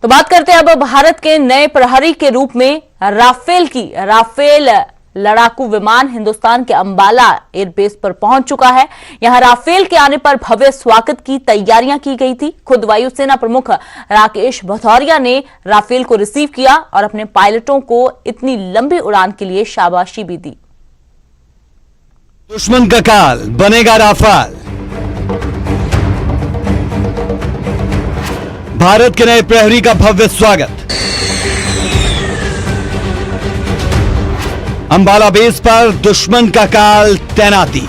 तो बात करते हैं अब भारत के नए प्रहरी के रूप में राफेल की। राफेल लड़ाकू विमान हिंदुस्तान के अंबाला एयरबेस पर पहुंच चुका है। यहां राफेल के आने पर भव्य स्वागत की तैयारियां की गई थी। खुद वायुसेना प्रमुख राकेश भदौरिया ने राफेल को रिसीव किया और अपने पायलटों को इतनी लंबी उड़ान के लिए शाबाशी भी दी। दुश्मन का काल बनेगा राफेल। भारत के नए प्रहरी का भव्य स्वागत। अंबाला बेस पर दुश्मन का काल तैनाती।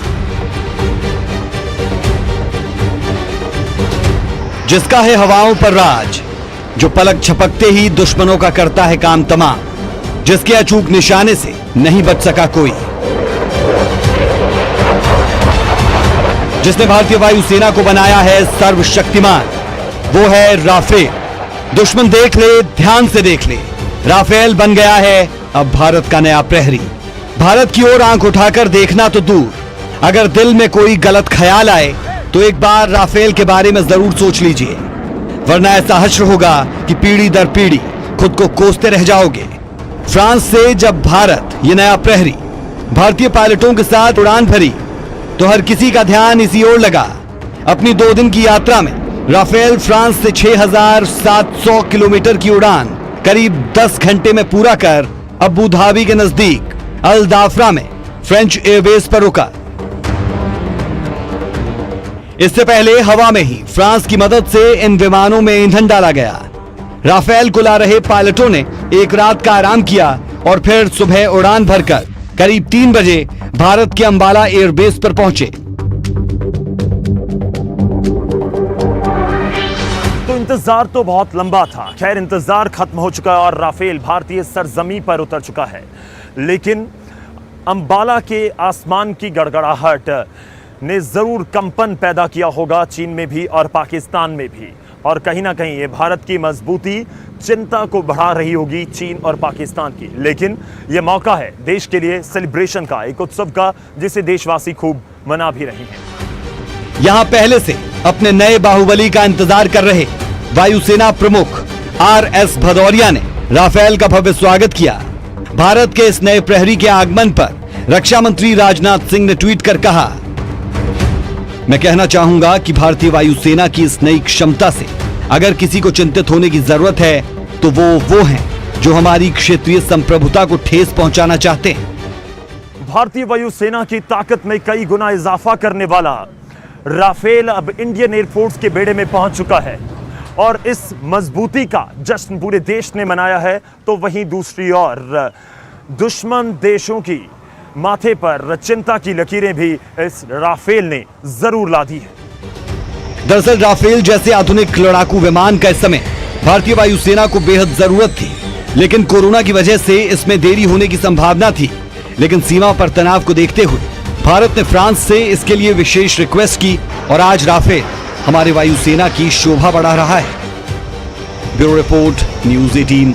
जिसका है हवाओं पर राज, जो पलक झपकते ही दुश्मनों का करता है काम तमाम, जिसके अचूक निशाने से नहीं बच सका कोई, जिसने भारतीय वायुसेना को बनाया है सर्वशक्तिमान, वो है राफेल। दुश्मन देख ले, ध्यान से देख ले, राफेल बन गया है अब भारत का नया प्रहरी। भारत की ओर आंख उठाकर देखना तो दूर, अगर दिल में कोई गलत ख्याल आए तो एक बार राफेल के बारे में जरूर सोच लीजिए, वरना ऐसा हश्र होगा कि पीढ़ी दर पीढ़ी खुद को कोसते रह जाओगे। फ्रांस से जब भारत ये नया प्रहरी भारतीय पायलटों के साथ उड़ान भरी तो हर किसी का ध्यान इसी ओर लगा। अपनी 2 दिन की यात्रा में राफेल फ्रांस से 6,700 किलोमीटर की उड़ान करीब 10 घंटे में पूरा कर अबू धाबी के नजदीक अल दाफरा में फ्रेंच एयरबेस पर रुका। इससे पहले हवा में ही फ्रांस की मदद से इन विमानों में ईंधन डाला गया। राफेल को ला रहे पायलटों ने एक रात का आराम किया और फिर सुबह उड़ान भरकर करीब 3 बजे भारत के अंबाला एयरबेस पर पहुंचे। तो इंतजार तो बहुत लंबा था। खैर, इंतजार खत्म हो चुका है और राफेल भारतीय सरजमी पर उतर चुका है। लेकिन अंबाला के आसमान की गड़गड़ाहट ने जरूर कंपन पैदा किया होगा चीन में भी और पाकिस्तान में भी, और कहीं ना कहीं ये भारत की मजबूती चिंता को बढ़ा रही होगी चीन और पाकिस्तान की। लेकिन ये मौका है देश के लिए सेलिब्रेशन का, एक उत्सव का, जिसे देशवासी खूब मना भी रहे हैं। यहां पहले से अपने नए बाहुबली का इंतजार कर रहे वायुसेना प्रमुख RS भदौरिया ने राफेल का भव्य स्वागत किया। भारत के इस नए प्रहरी के आगमन पर रक्षा मंत्री राजनाथ सिंह ने ट्वीट कर कहा, मैं कहना चाहूंगा कि भारतीय वायुसेना की इस नई क्षमता से अगर किसी को चिंतित होने की जरूरत है तो वो हैं जो हमारी क्षेत्रीय संप्रभुता को ठेस पहुंचाना चाहते हैं। भारतीय वायुसेना की ताकत में कई गुना इजाफा करने वाला राफेल अब इंडियन एयरफोर्स के बेड़े में पहुंच चुका है और इस मजबूती का जश्न पूरे देश ने मनाया है। तो वहीं दूसरी ओर दुश्मन देशों की माथे पर चिंता की लकीरें भी इस राफेल ने जरूर ला दी है। दरअसल राफेल जैसे आधुनिक लड़ाकू विमान का इस समय भारतीय वायुसेना को बेहद जरूरत थी, लेकिन कोरोना की वजह से इसमें देरी होने की संभावना थी। लेकिन सीमा पर तनाव को देखते हुए भारत ने फ्रांस से इसके लिए विशेष रिक्वेस्ट की और आज राफेल हमारे वायुसेना की शोभा बढ़ा रहा है। Bureau report, news 18।